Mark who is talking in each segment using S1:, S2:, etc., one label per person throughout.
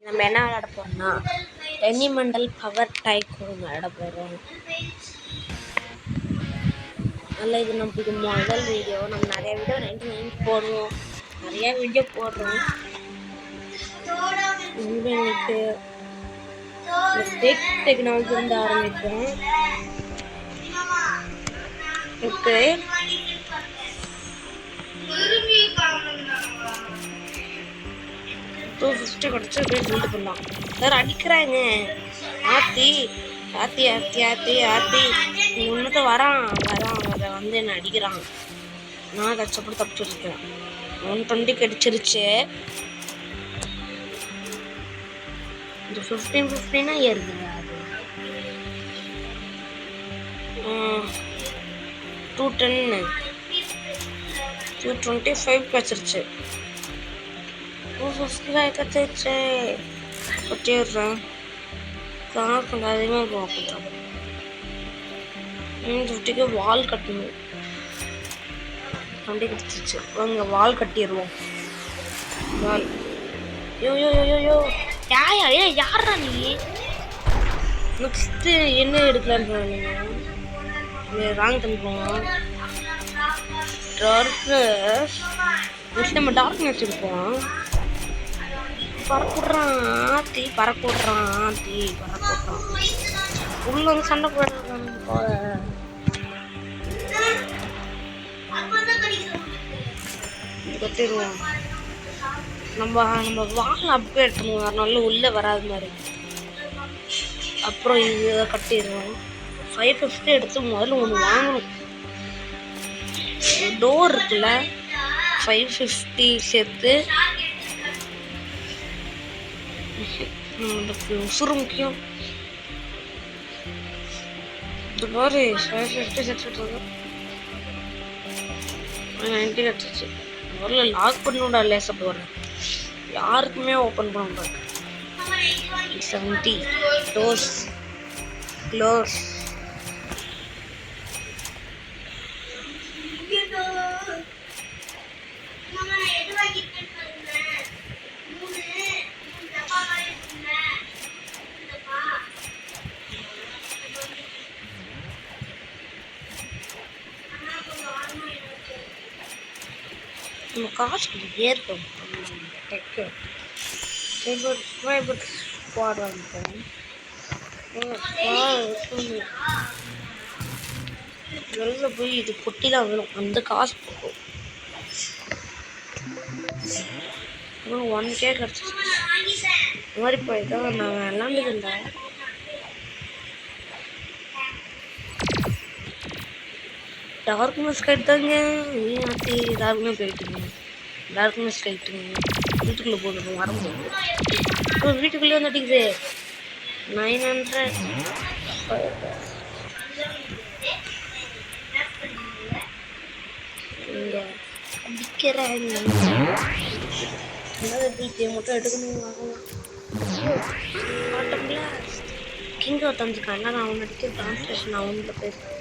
S1: நம்ம என்ன விளையாட போறோம்னா ரெனிமெண்டல் பவர் டைக்கூன் விளையாட போகிறோம். அதில் இது நம்மளுக்கு முதல் வீடியோ. நம்ம நிறைய வீடியோ 99 போடுவோம், நிறைய வீடியோ போடுறோம். இன்னைக்கு பிக் டெக்னாலஜி வந்து ஆரம்பிப்போம். ஓகே, $250 கிடச்சி அப்படியே பில்டு பண்ணலாம். சார் அடிக்கிறாங்க. ஆத்தி ஆத்தி ஆத்தி ஆத்தி ஆத்தி முன்னத்தை வரான் வந்து என்ன அடிக்கிறான். நான் கஷ்டப்பட்டு தப்பிச்சுருக்கேன். 120 கிடைச்சிருச்சு. இந்த 15 ஏறுதுங்க. அது 210 225 கிடச்சிருச்சு. 255 கிடச்சிருச்சு. கொட்டிடுறேன். கார் கொஞ்சம் அதிகமாக போகும். 50க்கு வால் கட்டணும். 20 கிடச்சிருச்சு. வாங்க வால் கட்டிடுவோம். வால் யோ யோ யோ யோ யாயா ஏ யாரா நீ? நெக்ஸ்ட்டு என்ன எடுக்கலான்னு நீங்கள் ராங் பண்ணிப்போம். டார்க்னஸ் நெக்ஸ்ட் நம்ம டார்க்னஸ் எடுப்போம். பறக்குடுறான் ஆத்தி பறக்குடுறான் உள்ள வந்து சண்டை போடுறான் போல. கட்டிடுவோம். நம்ம வாகனம் அப்கிரேட் பண்ணுவோம், அதனால உள்ளே வராது மாதிரி. அப்புறம் இதை கட்டிடுவோம். 550 எடுத்து முதல்ல ஒன்று வாங்கணும். டோர் இருக்குல்ல, 550 சேர்த்து உசுறு முக்கியம். இந்த மாதிரி 550 சேர்த்துட்டு 90 கட்டுச்சு. முதல்ல லாக் பண்ணோட லேச போகிறேன். யாருக்குமே ஓப்பன் பண்ண முடியாது. 70 டோர்ஸ் க்ளோஸ். நம்ம காசு கொஞ்சம் ஏற்படும். டெக்கு ஸ்குவாட் வாங்கிப்போம். வெளில போய் இது கொட்டி தான் வேணும். அந்த காசு போகும். 1K கிடச்சிச்சு. இந்த மாதிரி போய்தான் நான் விளாண்டுருந்தேன். டார்க்னஸ் கைட்டாங்க. நீ ஆத்தி டார்க்னஸ் கைட்டுங்க. டார்க்னஸ் கைட்டுங்க. வீட்டுக்குள்ளே போகணும், வர முடியாது. வீட்டுக்குள்ளே வந்து அடிக்குது. 900 இங்கே அடிக்கிறாங்க. டீச்சை மட்டும் எடுக்கணும். ஆட்டம்ல கிங்க தந்துருக்காங்க. நான் அவன் அடிக்க டிரான்ஸ்லேஷன் அவன்கிட்ட பேசுகிறேன்.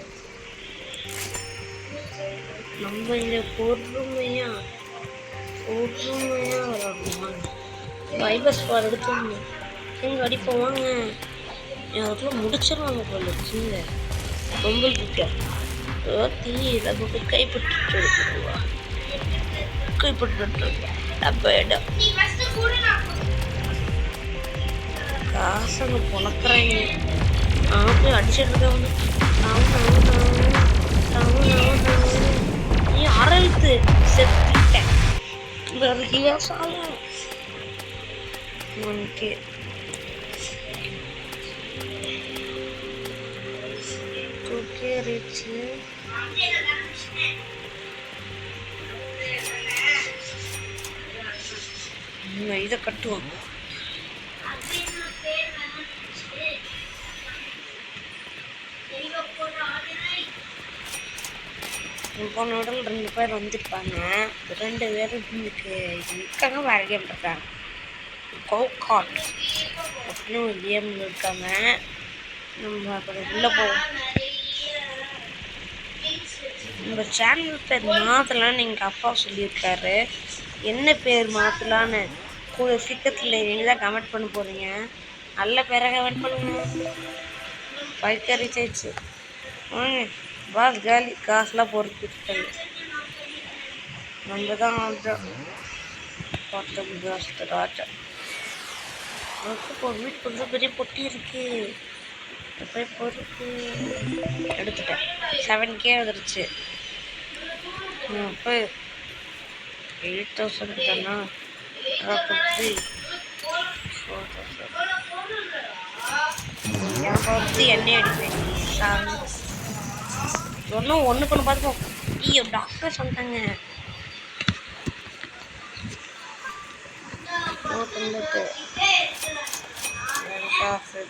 S1: நம்ம இங்கே பொறுமையாக விளாடணும். வைபர் ஸ்குவாட் எடுக்கணும். கிங்க அடிப்போவாங்க. அதுக்குள்ளே முடிச்சிடுவாங்க போல. கிங்க ரொம்ப கிட்ட தீ நமக்கு கைப்பற்று அப்போ இடம் காசங்க பொழக்கிறாங்க. நான் போய் அடிச்சுட்டு இருக்கேன். நீ அரழுத்து செத்துட்டேன். சாலம் உனக்கு தூக்கிடுச்சு. இதை கட்டுவோம். போன உடல் 2 பேர் வந்துருப்பாங்க. 2 பேரும் இருக்காங்க. வேற கேம் இருக்காங்க. கோகாட் அப்படின்னு ஒரு கேம்ல இருக்காங்க. நம்ம அப்புறம் உள்ள போவோம். நம்ம சேனல் பேர் மாற்றலான்னு எங்கள் அப்பா சொல்லியிருக்காரு. என்ன பேர் மாற்றலான்னு கூட சீக்கிரத்தில் நீங்கள் தான் கமெண்ட் பண்ண போகிறீங்க. நல்ல பேரை கமெண்ட் பண்ணுங்க. பைக்கா ரீச் ஆயிடுச்சு. பாஸ் காலி காசுலாம் போகிறது நம்ம தான் ராஜா. இப்போ வீட்டு கொஞ்சம் பெரிய பொட்டி இருக்கு. போய் பொறுப்பு எடுத்துட்டேன். 7K வந்துருச்சு. இப்போ 8,000 தானா? 4,000 எண்ணெய் அடிப்பேன். ஒன்றும் ஒன்று பண்ண பார்த்துப்போம். ஐயோ டாக்டர் சொல்லிட்டாங்க. காசு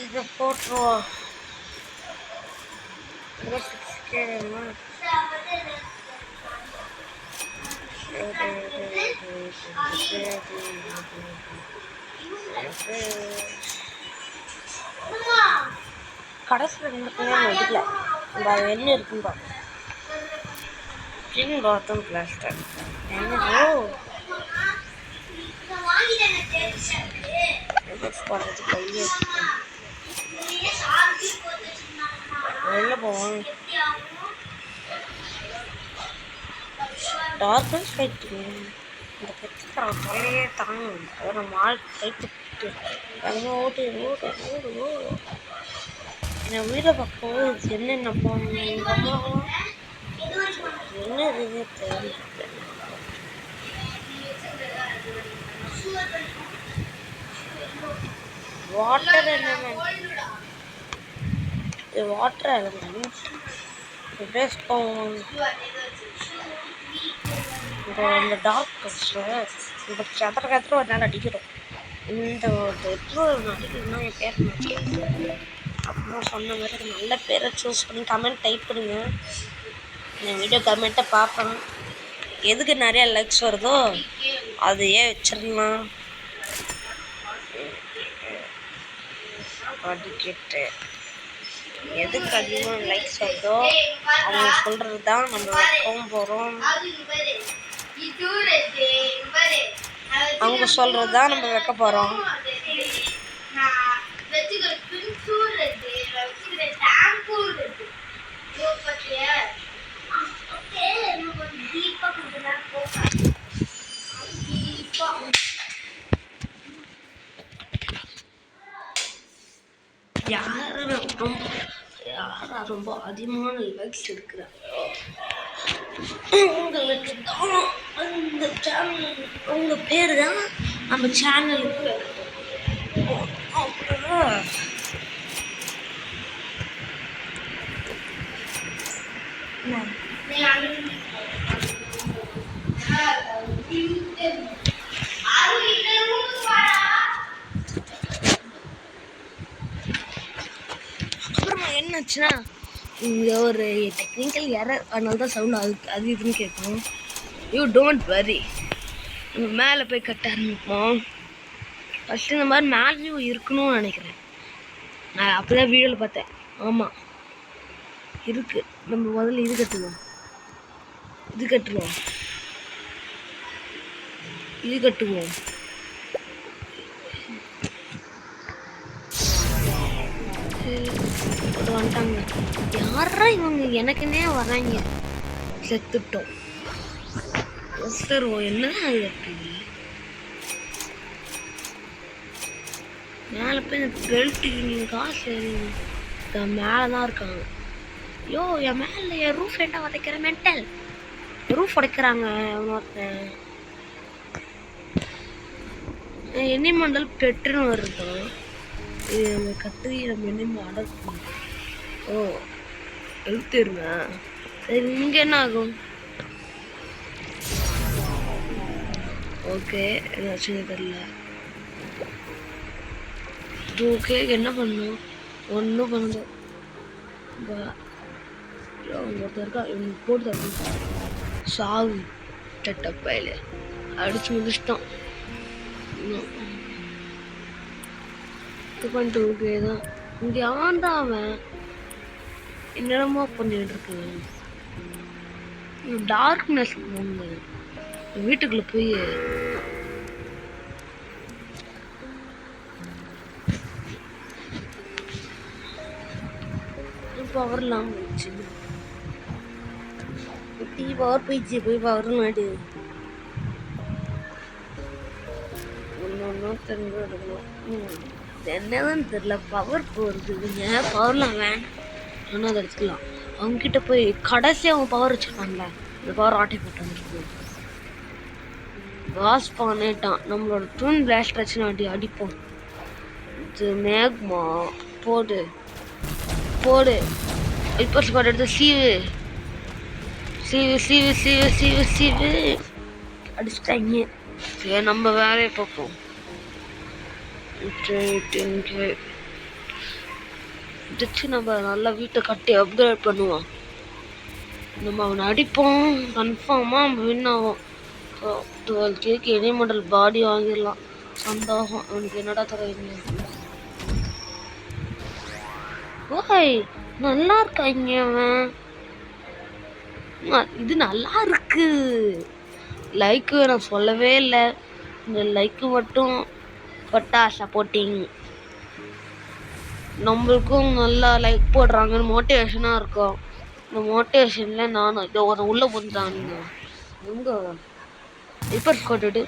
S1: இது போட்டுருவோம். கடைசியில் 2 பேரும் எடுக்கல. நம்ம அது என்ன இருக்குன்னு பார்ப்போம். ஸ்ப்ரிங் பாத்ரூம் பிளாஸ்டர் என்னவோ வெளில போவோம். டார்க் ஸ்கைட்டு இந்த பெற்ற தொலையே தாங்கும். ஒரு மால் கைட்டு ஓட்டு ஓட்டு ஓடு ஓடு. என் வீட்டை பக்கம் என்னென்ன போகணும் என்ன இதுவே தெரியல. வாட்டர் என்ன வாட்டர் எலமெண்ட் இந்த டார்க் கலர் இந்த கத்திர ஒரு நாள் அடிக்கிறோம். இந்த அடிக்கணும்னா என் பேர் அப்புறம் சொன்ன மாதிரி நல்ல பேரை சூஸ் பண்ணி கமெண்ட் டைப் பண்ணுங்க. இந்த வீடியோ கமெண்ட்டை பார்ப்பேன். எதுக்கு நிறையா லைக்ஸ் வருதோ அதையே வச்சிடலாம். படிக்கிட்டு எதுக்கு அதிகமாக லைக்ஸ் வருதோ அவங்க சொல்கிறது தான் நம்ம வைக்கவும் போகிறோம். அவங்க சொல்கிறது தான் நம்ம வைக்க போகிறோம். யாரா ரொம்ப அதிகமான லைக்ஸ் எடுக்கிறாங்களோ உங்களுக்கு தான் அந்த சேனல் உங்க பேர் தான் நம்ம சேனலுக்கு அப்புறமா என்னாச்சுன்னா இங்கே ஒரு டெக்னிக்கல் எரர், அதனால தான் சவுண்ட் அது இதுன்னு கேட்கும். யூ டோன்ட் வரி, நம்ம மேலே போய் கட்ட ஆரம்பிப்போம். ஃபஸ்ட்டு இந்த மாதிரி மேலேயும் இருக்கணும்னு நினைக்கிறேன். நான் அப்போ தான் வீடியோவில் பார்த்தேன். ஆமாம் இருக்குது. நம்ம முதல்ல இது கட்டுவோம். இது கட்டுவோம். வந்துட்டாங்க. யாரா இவங்க எனக்குன்னே வராங்க. செத்துட்டோம். என்னதான் அது இருக்கு மேலே போய் இந்த பெல்ட்டு காசு மேலே தான் இருக்காங்க. ஐயோ என் மேலே என் ரூஃப் என்ன உதைக்கிற மென்டல் ரூஃப் உடைக்கிறாங்க. ஒருத்தன் எண்ணிமண்டல் பெற்றுன்னு வருதான். இது நம்ம கட்டு நம்ம எண்ணி அடக்கும். ஓ எழுத்துருங்க. சரி இங்கே என்ன ஆகும்? ஓகே ஏதாச்சும் தெரியல. ஓகே என்ன பண்ணும்? ஒன்றும் பண்ணுது. ஒருத்தருக்கா இவங்க போட்டு சாவு சட்டப்பையில அடிச்சு முடிச்சிட்டோம். இது பண்ணிட்டு ஓகே தான். இங்கே ஆண்டா அவன் என்னென்னமோ பண்ணிட்டு இருக்கு. டார்க்னஸ் போங்க, வீட்டுக்குள்ள போய் பவர்லாம் போயிடுச்சு. பவர் போயிடுச்சு. போய் பவர் மாட்டு ஒன்றும் தெரிஞ்சு எடுக்கணும். என்னதான் தெரியல, பவர் போகிறது. பவர்லாம் வேண்டாம், ஆனால் அதை எடுத்துக்கலாம். அவங்ககிட்ட போய் கடைசி அவங்க பவர் வச்சுருக்காங்களே, இந்த பவர் ஆக்டிவேட் வந்துருக்கு. வாஸ் பண்ணிட்டான். நம்மளோட ட்வின் பிளாஸ்டர் வச்சு அடிப்போம். இது மேக்மா போடு போடு. இப்போ ஸ்குவாட் எடுத்து சீவு சீவு சீவு சீவு சீவு சீவு அடிச்சிட்டாங்க. சரி, நம்ம வேலையை பார்ப்போம். நம்ம நல்லா வீட்டை கட்டி அப்கிரேட் பண்ணுவோம். நம்ம அவனை அடிப்போம், கன்ஃபார்மாக நம்ம வின் ஆகும். 12K எலிமெண்டல் பாடி வாங்கிடலாம். சந்தோஷம். அவனுக்கு என்னடா தருவீங்க? ஓய், நல்லா இருக்காங்க அவன். இது நல்லா இருக்கு. லைக்கு நான் சொல்லவே இல்லை. இந்த லைக்கு மட்டும் பட்டா சப்போர்ட்டிங். நம்மளுக்கும் நல்லா லைக் போடுறாங்கன்னு மோட்டிவேஷனாக இருக்கும். இந்த மோட்டிவேஷனில் நானும் இதை உள்ளே போட்டுட்டானுங்க. எங்கே இப்போ கொட்டுட்டு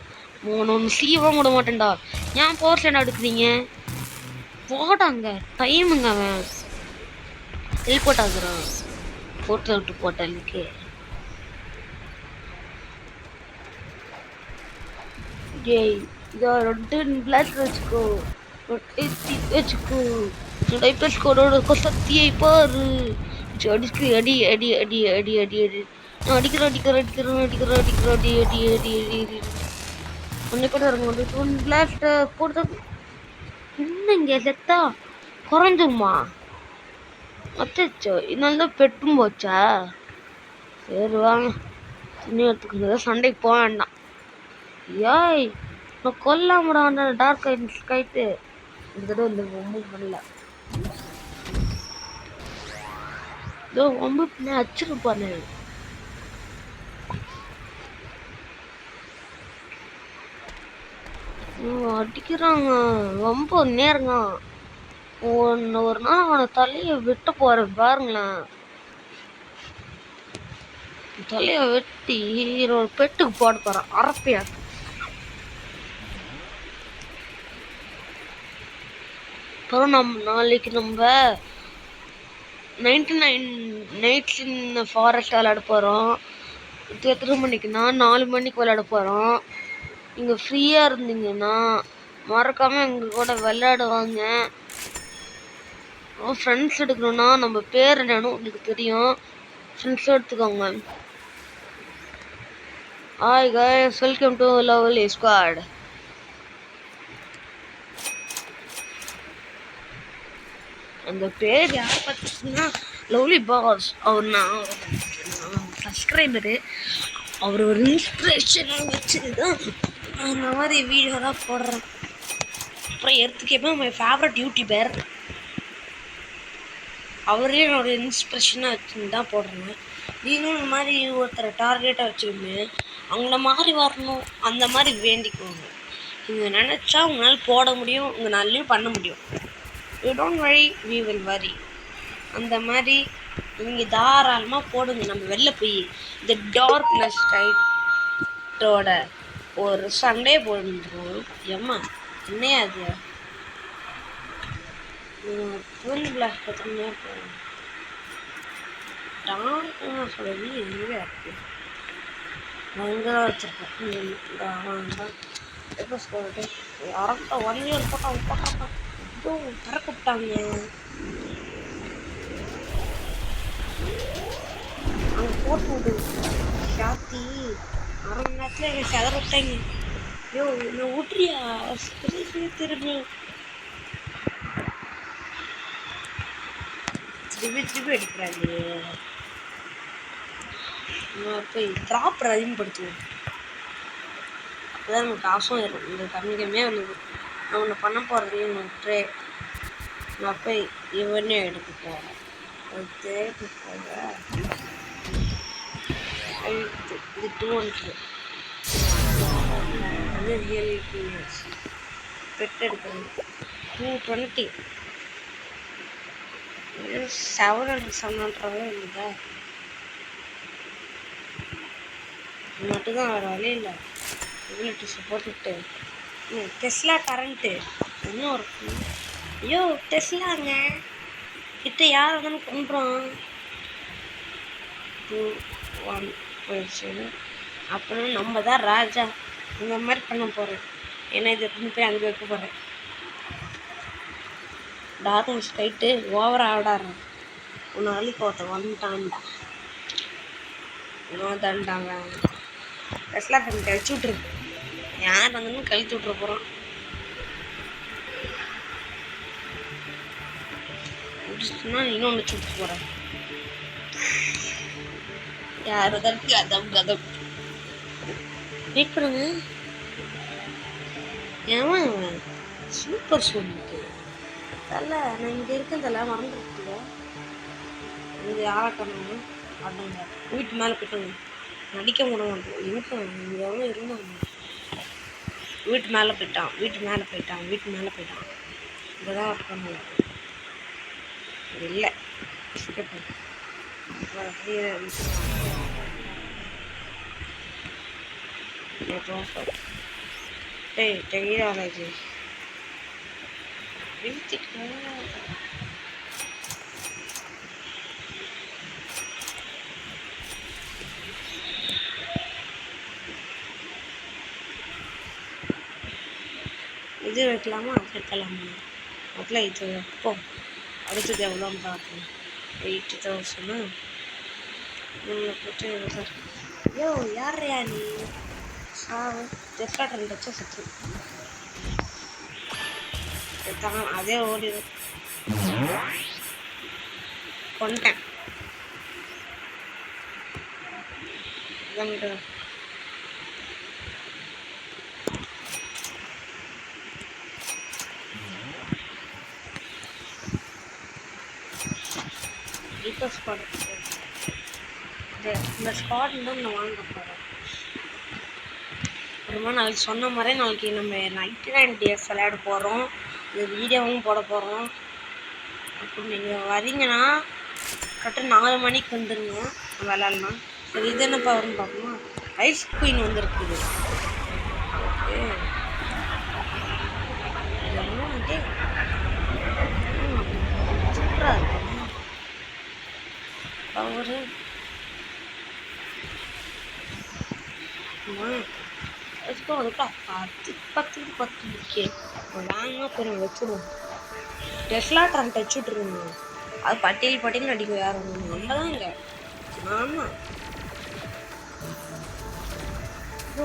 S1: ஒன்று சீவாக விட மாட்டேன்டா. ஏன் பவர் ஸ்டாண்ட் எடுக்கிறீங்க? போடாங்க, டைமுங்க. அவன் டெலிபோர்ட் ஆகுறான். போட்டு விட்டு போட்டலுக்கு ஜெய். இதோ ரெண்டு பிளாக் வச்சுக்கோ, வச்சுக்கோ. டைப்பர் ஸ்கோரோட சக்தியை பாரு. அடிக்கு அடி அடி அடி அடி அடி அடி. அடிக்கிறேன் அடிக்கிறேன் அடிக்கிறேன் அடிக்கிறேன் அடிக்கிறேன் அடி அடி அடி அடி அடி. ஒன்று கூட இருங்க. பிளாஸ்ட போட்டு இன்னும் இங்கே செத்தா குறைஞ்சிருமா? அச்சோ, இதனால தான் பெட்டும் போச்சா? சரி வாங்க, துணி எடுத்துக்கணும். சண்டைக்கு போக வேண்டாம். ஏய், நான் கொல்லாமடா டார்க் கைட்டு. இந்த தடவை இந்த ரொம்ப பண்ணல. இதோ ரொம்ப பின்ன அச்சிருப்பானு. அடிக்கிறாங்க ரொம்ப நேருங்க. ஒரு நாள் அவனை தலையை விட்டு போறேன் பாருங்களேன். தலையை வெட்டி ஒரு பெட்டுக்கு போட போறான் அரப்பையா. அப்புறம் நாளைக்கு நம்ம 99 நைட்ஸ் இன் ஃபாரஸ்ட் விளையாட போகிறோம். எத்தனை மணிக்குன்னா 4 மணிக்கு விளையாட போகிறோம். நீங்கள் ஃப்ரீயாக இருந்தீங்கன்னா மறக்காமல் எங்கள் கூட விளையாடுவாங்க. ஃப்ரெண்ட்ஸ் எடுக்கணும்னா நம்ம பேர் என்னன்னு உங்களுக்கு தெரியும். ஃப்ரெண்ட்ஸ் எடுத்துக்கோங்க. Hi guys, welcome to lovely squad. அந்த பேர் யார் பார்த்தீங்கன்னா லவ்லி பாஸ். அவர் நான் சப்ஸ்கிரைபரு. அவர் ஒரு இன்ஸ்பிரேஷனாக வச்சு தான் அந்த மாதிரி வீடியோ தான் போடுறேன். அப்புறம் எடுத்துக்கேப்போ மை ஃபேவரட் யூடியூபர். அவரே என்னோட இன்ஸ்பிரேஷனாக வச்சு தான் போடுறேன். நீங்களும் இந்த மாதிரி ஒருத்தரை டார்கெட்டாக வச்சுருந்து அவங்கள மாதிரி வரணும், அந்த மாதிரி வேண்டிக்குவாங்க. நீங்கள் நினச்சா உங்களால் போட முடியும், உங்களாலையும் பண்ண முடியும். You don't worry, we will worry. அந்த மாதிரி நீங்கள் தாராளமாக போடுங்க. நம்ம வெளில போய் இந்த டார்க்னஸ் டைட்டோட ஒரு சண்டே போடுறோம். ஏம்மா என்னையா அது ட்வின் பிளாக் பத்திரமே போகிறோம். டார்க்னா சொல்லி எங்கே இருக்கு? அங்கே தான் வச்சுருக்கேன். எப்போ சொல்லிட்டு அரட்ட 1 இயர் போட்டாங்க திறக்கப்பட்டாங்க. அங்கே போட்டு விடு சாத்தி 1/2 மணி நேரத்தில் எங்கள் செதற விட்டாங்க. ஐயோ நான் விட்றியா திரும்பி திருப்பி அடிக்கிறாங்க. போய் ட்ராப் அதிகப்படுத்துவோம். அப்போதான் நமக்கு காசும் வரும். இந்த கம்மியாக வருது. நான் ஒன்று பண்ண போகிறதையும் விட்டுரு. நான் போய் இவனே எடுக்க போகிறேன். அது தேவைப்படாத இது 200 அது ரியல் பெட் எடுக்கணும் 220 700 இல்லைதா மட்டும்தான் வேறு வழி இல்லை யூனிட்டிஸை போட்டுவிட்டு டெஸ்லா கரண்ட்டு இன்னும் ஒரு ஐயோ டெஸ்லாங்க கிட்ட யார் வந்தாலும் கொண்டுறோம் 2-1 போயிடுச்சு அப்புறம் நம்ம தான் ராஜா இந்த மாதிரி பண்ண போகிறேன் ஏன்னா இதை கொண்டு போய் அங்கே வைக்க போகிறேன் டார்க்னஸ் கைட்டு ஓவராக ஆடாடுறேன் உன்னை அழிக்க ஒருத்தன் வந்துட்டான்டா இன்னும் தாண்டாங்க டெஸ்லா கரண்ட் கழிச்சு விட்ருக்கு யார் வந்தாலும் கழித்து விட்ற போகிறோம் முடிச்சுன்னா இன்னொன்று சுட்டு போகிறேன் யார் தான் கதம் வெயிட் பண்ணுங்க ஏமா சூப்பர் சொல்லிட்டு தலை நான் இங்கே இருக்கேன் மறந்துருக்குல்ல இங்கே ஆளாக்கணும் அப்படிங்க வீட்டு மேலே போய்ட்டுங்க நடிக்க முடியும் எனக்கு இங்கே எவ்வளோ இருந்தாங்க வீட்டு மேலே போயிட்டான் இங்கே தான் ஒர்க் பண்ணுவேன் இல்லை டெய்ராலேஜ் வீட்டுக்கு இது வைக்கலாமா அது வைக்கலாமா அதில் இது வைப்போம் அடுத்தது எவ்வளோன்னு பார்ப்போம் 80,000 போட்டு ஐயோ யாரையா நீ டெஸ்லா கரண்ட் வச்சா சத்து அதே ஓடிடும் கொண்டேன் ஸ்குவாட் இந்த ஸ்குவாட் தான் நான் வாங்க போகிறேன் அப்புறமா நாளைக்கு சொன்ன மாதிரி நாளைக்கு நம்ம 99 days விளையாட போகிறோம் இந்த வீடியோவும் போட போகிறோம் அப்படி நீங்கள் வரீங்கன்னா கரெக்டாக 4 மணிக்கு வந்துடுங்க விளாட்லாம் சரி இது என்ன பவர்னு பார்க்கணும் ஐஸ் குயின் வந்துருக்குது ஓகே சூப்பராக இருக்கு பவரு வச்சுக்கோ அதுக்கா 10 முக்கிய வாங்க போய் வச்சுடுவோம் டெஸ்லா கரண்ட் வச்சு விட்ருங்க அது பட்டியல் அடிக்கும் யாரும் நம்மதான் இங்கே ஆமாம்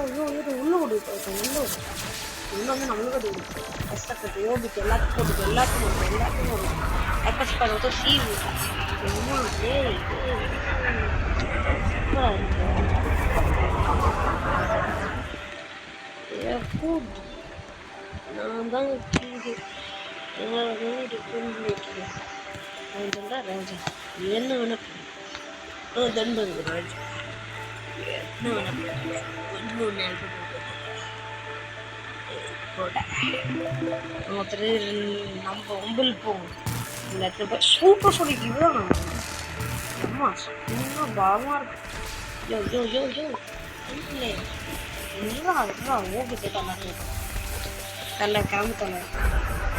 S1: உள்ள விடு உள்ள வந்து நம்மளுக்கு அது கஷ்டப்பட்டு யோபிக்கு எல்லாத்துக்கும் வரும் எக்கஸ் பண்ணுறது சீவு என்ன ஃபுட் நான் தான் ராஜா என்ன வேணா தண்டு ராஜா என்ன வேணா ஒருத்தர் நம்ம ஒம்பல் போவோம் இல்லை சூப்பர் சொல்லிக்கு இதுதான் அம்மா இன்னும் பாவமாக இருக்கு இல்லை இல்லை ஓகே தலை கிளம்பு தலை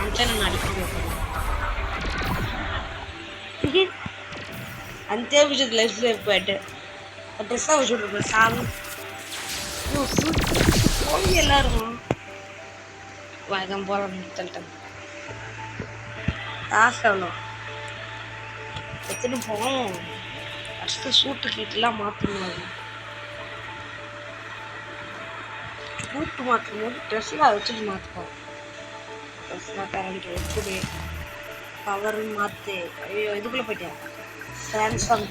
S1: அஞ்சா நான் அடிக்க అంతే విషయం లైఫ్లో ఏర్పాటు ட்ரெஸ்ஸாக வச்சு விட்ருப்பேன் சாமி போய் எல்லாரும் வழக்கம் போகலாம் தள்ளிட்டேன் காசு எவ்வளோ எத்தனை போவோம் ஃபஸ்ட்டு சூட்டு கீட்டெலாம் மாற்றணும் சூட்டு மாற்றும் போது ட்ரெஸ்ஸெலாம் வச்சுட்டு மாற்றுவோம் ட்ரெஸ்லாம் கரண்ட் வச்சுடு பவர் மாற்று ஐயோ இதுக்குள்ளே போயிட்டேன் சாம்சங்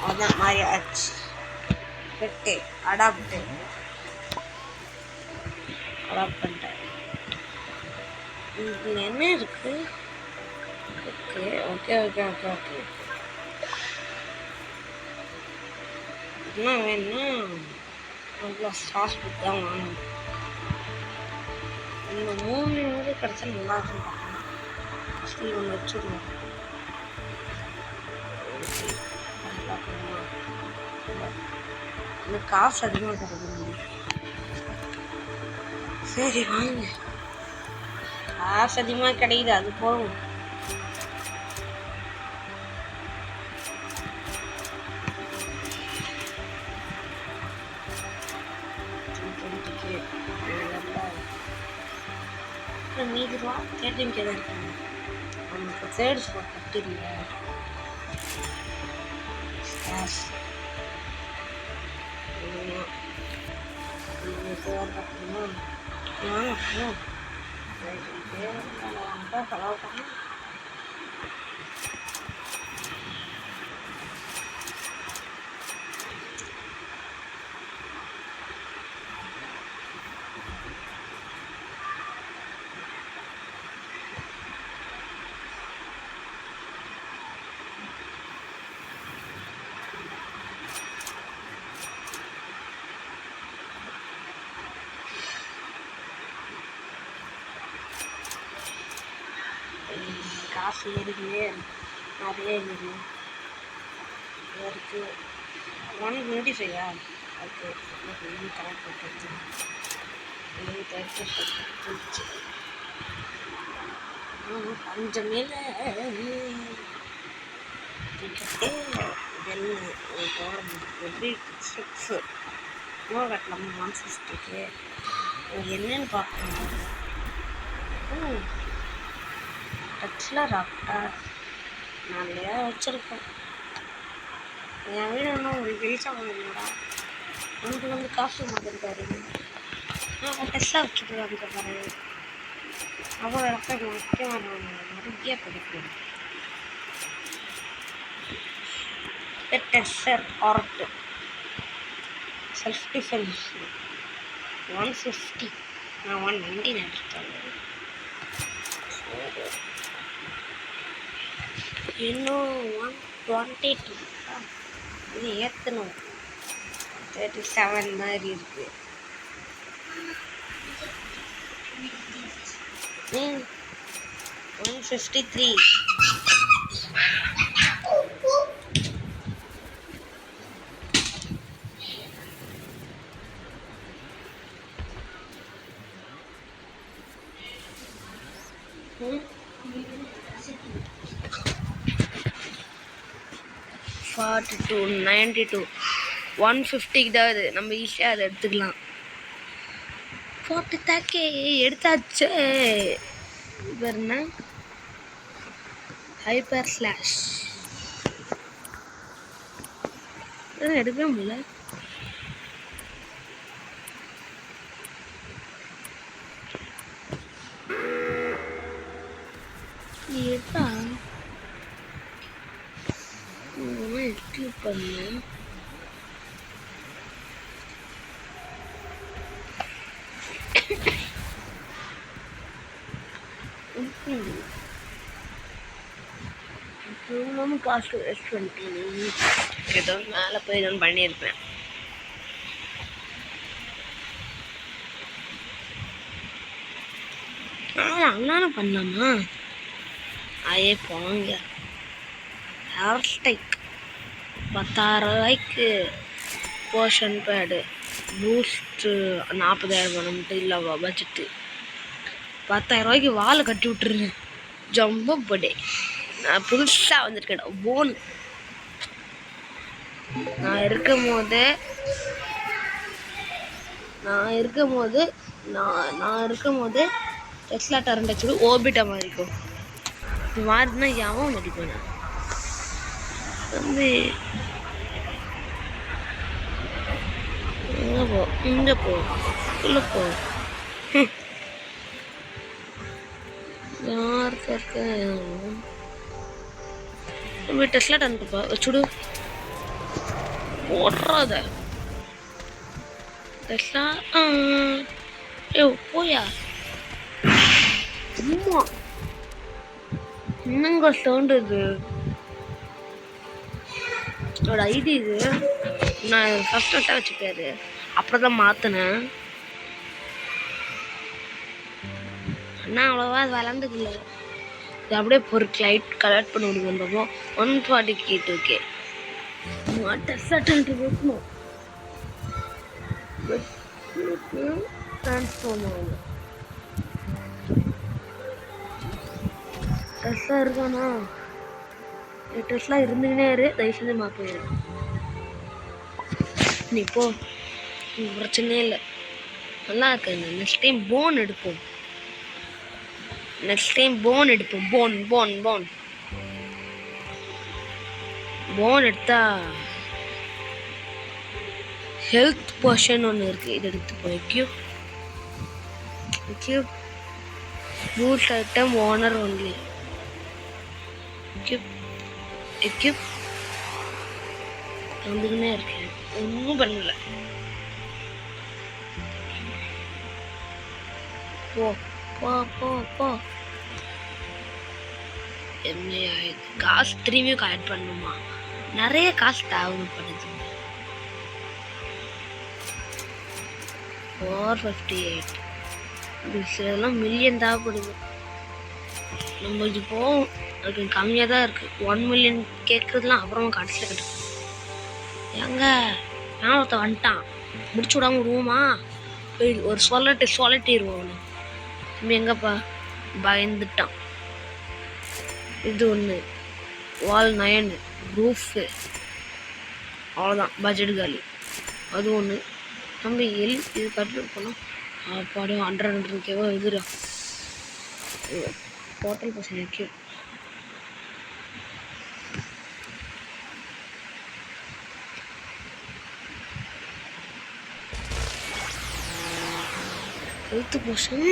S1: அதான் மாதிரி ஆச்சு பெட்டு அடாப்ட் பண்ணிட்டேன் இதில் என்ன இருக்குது okay okay okay okay okay என்ன வேணும்னா அவ்வளோ ஸ்டார்ஸ் புக் தான் வாங்கணும். இந்த 3 வந்து கிடச்சா நல்லா இருக்கும் பார்க்கணும். சரி ஒன்று வச்சுருவோம். எனக்கு காசு அதிகமாக கிடைக்கும். சரி வாங்க, காசு அதிகமாக கிடைக்குது, அது போகும். மீதி ரூபா கேட்டிங்க தான் இருக்காங்க. அவனுக்கு தேர்ட் ஸ்பாட் கட்டிருங்க. காசு ஏறிக்கிட்டே நிறைய ஏறி இருக்குது. 125 ஓகே. கரெக்ட் போட்டு கொஞ்சம் மேலே எப்படி 6 இன்னும் கட்டலாம் 150க்கு. என்னன்னு பார்க்கணும். டச்சில் ராக்டா நான் நிறையா வச்சுருக்கேன். என் வீடு ஒன்றும் உங்களுக்கு ரீச் ஆகணும்டா. உனக்கு வந்து காசு மாதிரி பாருங்க. நான் டெஸ்ட்டாக வச்சுட்டு வந்து பாரு. அவ்வளோ ரக்கம் முக்கியமான நிறைய பிடிக்கும். Tester art self defence 150. நான் 190 எடுத்துட்டேன். இன்னும் 122 இது ஏற்றணும். 37 மாதிரி இருக்கு. 153. $42, $92, $150 தான் இது. நம்ம ஈஸியாக அதை எடுத்துக்கலாம். போட்டு தாக்கே எடுத்தாச்சு. என்ன ஹைப்பர் ஸ்லாஷ் எடுக்கவே முடியல. எடுத்தா பண்ணு. காசு வேஸ்ட் பண்ணிட்டேன். ஏதோ மேலே போய் ஏதோ பண்ணியிருப்பேன். அண்ணான பண்ணலாமா? அதே போங்க. ஹேர் ஸ்டைக் 10,000 போர்ஷன் பேடு பூஸ்ட்டு 40,000 மட்டும் இல்லை பட்ஜெட்டு. 10,000 வாழை கட்டி விட்டுருங்க. ஜம்போ படே நான் புதுசாக வந்திருக்கேன். போன் நான் இருக்கும் போது டெஸ்லா டரண்ட் வச்சு ஓபிட்டா மாறிக்கும். இது மாறினா யாவும் நடிப்பேன். வந்து இங்கே போ உள்ள போ. யாருக்கு இருக்க டெஸ்லா டரண்ட்ப்பா வச்சுடு. ஓடுறாத டெஸ்லா. ஏ போயா. அம்மா என்னங்க சவுண்ட் இது? இதோட ஐடி இது. நான் ஃபர்ஸ்ட் வச்சுக்காரு, அப்புறம் தான் மாற்றினேன். ஆனால் அவ்வளோவா அது வளர்ந்ததில்லை. இது அப்படியே பொருட்கள் லைட் கலெக்ட் பண்ணி விடுங்க. 140 கிட்ட ஓகே. டெஸ்ட் வைக்கணும். ட்ரான்ஸ்ஃபார்ம் ஆகும். டெஸ்ட்லாம் இருக்கானா? டெஸ்ட்லாம் இருந்துக்கினே இரு, தயவு செஞ்சு மாற்றிடு. நீ போ, பிரச்சனையே இல்லை. நல்லா இருக்கு. நெக்ஸ்ட் டைம் போன் எடுப்போம். போன் எடுத்தா ஹெல்த் போர்ஷன் ஒன்று இருக்கு, இது எடுத்து போய் பூட் ஐட்டம் ஓனர் ஒன்லி. வந்துக்கினே இருக்கேன், ஒன்றும் பண்ணல. போ போ போ போ. காசு திரும்பியும் கலெக்ட் பண்ணுமா? நிறைய காசு தேவைப்படுது. 458 இதெல்லாம் மில்லியன் தேவைப்படுது. நம்ம இப்போ அதுக்கு கம்மியாக தான் இருக்கு. 1 மில்லியன் கேட்கறதுலாம் அப்புறமா கடைசியில் கிடைக்கும். எங்க நான் ஒருத்த வந்துட்டான், முடிச்சு விடாம விடுவோமா? ஒரு சொல்லட்டிடுவோம். எங்கப்பா பயந்துட்டான். இது ஒன்று, வால் 9 ரூஃபு, அவ்வளோதான், பட்ஜெட் காலி. அது ஒன்று. நம்ம இது கட்டு போனோம். அப்பாடு 100K இதுரா ஹோட்டல் பசங்க. ஹெல்த் போஷன்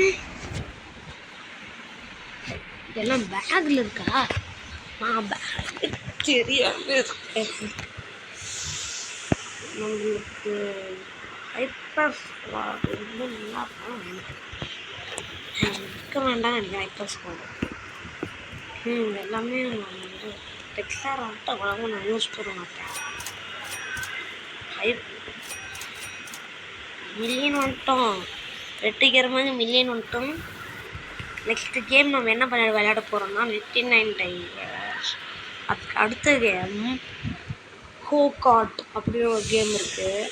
S1: இதெல்லாம் பேக்ல இருக்கா? நான் பேக் தெரியாம இருக்கேன். நம்மளுக்கு ஹைப்பர் ஸ்குவாட் ரொம்ப நல்லா இருக்க வேண்டாம் நினைக்கிறேன். ஹைப்பர் ஸ்குவாட் எல்லாமே நான் வந்து டெக்ஸ்டார் வந்துட்டு அவ்வளோவா நான் யூஸ் பண்ண மாட்டேன். மில்லியன் வந்துட்டோம், வெற்றிக்கிற மாதிரி மில்லியன் வந்துட்டோம். நெக்ஸ்ட் கேம் நம்ம என்ன பண்ண விளையாட போகிறோம்னா 99 டைகர்ஸ். அதுக்கு அடுத்த கேம் ஹோகாட் அப்படின்னு ஒரு கேம் இருக்குது.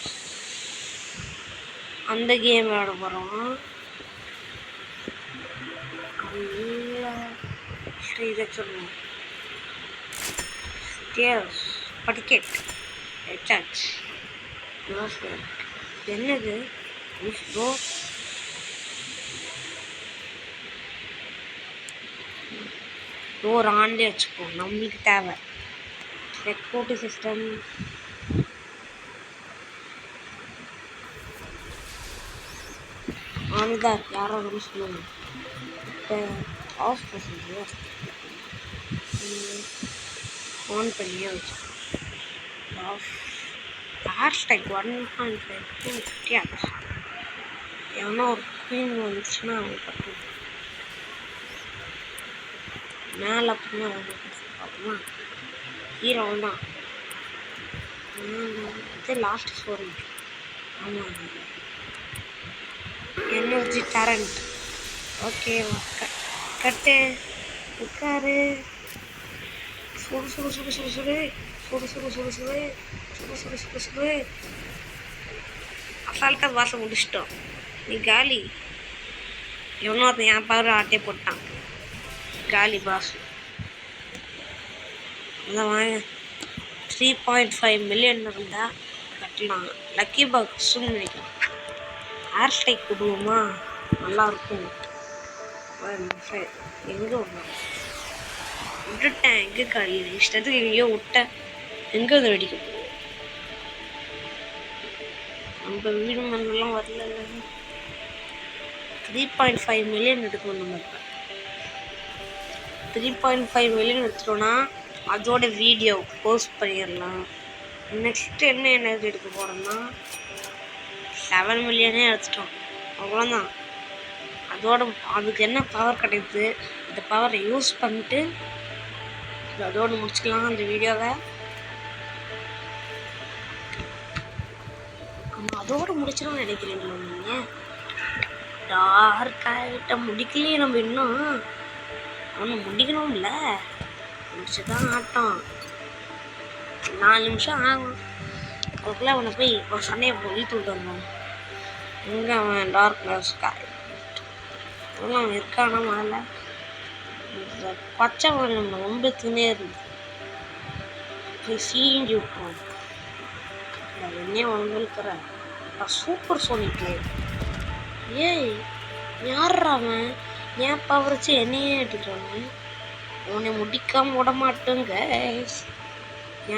S1: அந்த கேம் விளையாட போகிறோம். இதை சொல்லுவோம் படிக்கெட் சார்ஜ். என்னது ஒரு ஆண்டே வச்சுப்போம், நம்மளுக்கு தேவை. ரெக்ரூட் சிஸ்டம் ஆன்தான் இருக்கு, யாரோ ஒன்று சொல்லுவாங்க. இப்போ ஆஃப் பண்ணுறது ஆன் பண்ணியே வச்சுக்கோம். ஆஃப் ஹேஷ்டேக் 1.5 ஆச்சு. எவனா ஒரு குயின் வந்துச்சுன்னா அவங்க பட்டு மேலே அப்படின்னா பார்ப்போமா? ஹீரோ தான் இது லாஸ்ட் ஸ்டோரி. ஆமாம், எனர்ஜி டரண்ட். ஓகே, கட்டு உட்காரு. சுடு சுடு சுடு சுடு சுடு சுடு சுடு சுடு சுடு சுடு சுடு சுடு சுடு. அசால்ட்டாக வாசம் முடிச்சிட்டோம். நீ காலி. எவனோ அதை என் பவர் ஆட்டே போட்டான். காலி பாஸ். அதான் வாங்க, 3.5 மில்லியன் இருந்தால் கட்டலாம். லக்கி பாக்ஸுன்னு நினைக்கிறேன். ஹேர் ஸ்டைக் கொடுவோமா? நல்லாயிருக்கும். எங்கே விட்டுட்டேன், எங்கே காலி இஷ்டத்துக்கு எங்கேயோ விட்டேன். எங்கே அதை வெடிக்க போகும்? நம்ம வீடு மண்ணெல்லாம் வரல. 3.5 மில்லியன் எடுக்கணும். நம்ம இப்போ 3.5 மில்லியன் எடுத்துட்டோன்னா அதோட வீடியோ போஸ்ட் பண்ணிடலாம். நெக்ஸ்ட் என்ன எனர்ஜி எடுக்க போகிறோம்னா 7 மில்லியனே எடுத்துட்டோம், அவ்வளோதான். அதோட அதுக்கு என்ன பவர் கிடைக்குது, அந்த பவரை யூஸ் பண்ணிட்டு அதோடு முடிச்சுக்கலாம் அந்த வீடியோவை. அதோடு முடிச்சிடணும்னு நினைக்கிறீங்களா நீங்கள்? டார்க் ஆகிட்ட முடிக்கலையே நம்ம இன்னும். ஒன்று முடிக்கணும்ல, முடிச்சுதான் ஆட்டம். 4 நிமிஷம் ஆகும். அதுக்குள்ளே அவனை போய் ஒரு சண்டையை இழுத்து விட்டு வந்தான். எங்கே அவன் டார்க்னஸ் அவன் இருக்கானா? முதல்ல பச்சை நம்ம ரொம்ப துணே இருந்து சீஞ்சு விட்டுருவோம். என்னையே ஒன்று இருக்கிற சூப்பர் சோனிக்கு. ஏய் யார்றாவன்? ஏன் பவரிச்சு என்னையே எடுக்கிறாங்க? உன்னை முடிக்காம விட மாட்டேங்க.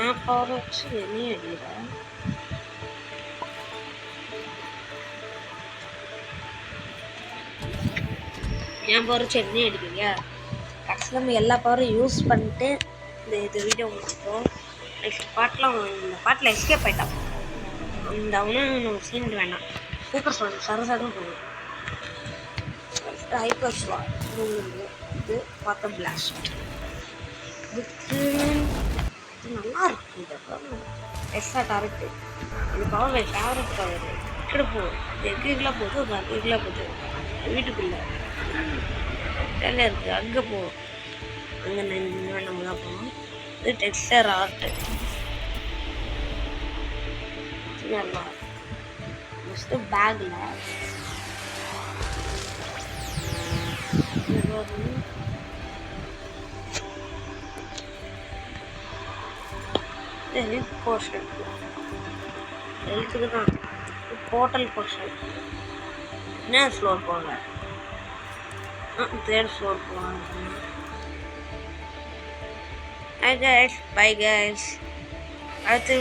S1: ஏன் பவர் வச்சு என்னையே அடிக்கிற? ஏன் பவர் வச்சு என்னையே அடிக்கிறீங்க? கடைசியில் நம்ம எல்லா பவரும் யூஸ் பண்ணிட்டு இது வீடியோ முடிச்சிட்டோம். நெக்ஸ்ட் பாட்டெலாம் இந்த பாட்டில் எஸ்கேப் ஆகிட்டான். அந்த அவனும் நம்ம சீன் வேண்டாம். சூப்பர் சொல்லு சரசரம் போகும். ஹைப்பர் ஸ்லாட் இது பார்த்தா பிளாஸ்ட். இதுக்கு இது நல்லா இருக்கு. இந்த பவர் எக்ஸ்ட்ரா கரெக்டு. இந்த பவர் என் ஃபேவரட் பவர். இப்படி போகும். எங்கெல்லாம் போகுது அது எங்கெல்லாம் போகுது. வீட்டுக்குள்ளே எல்லாம் இருக்குது. அங்கே போகும். அங்கே நம்ம தான் போகணும். இது டெக்ஸ்டர் ஆர்ட்டு நல்லா ஃபஸ்ட்டு பேக்கில் ஹெல்த் போர்ஷன் ஹெல்த்துக்கு தான் போர்ட்டல் போர்ஷன். என்ன ஃப்ளோர் போங்க? 3rd ஃப்ளோர் போவாங்க. Hi guys, bye guys. அடுத்து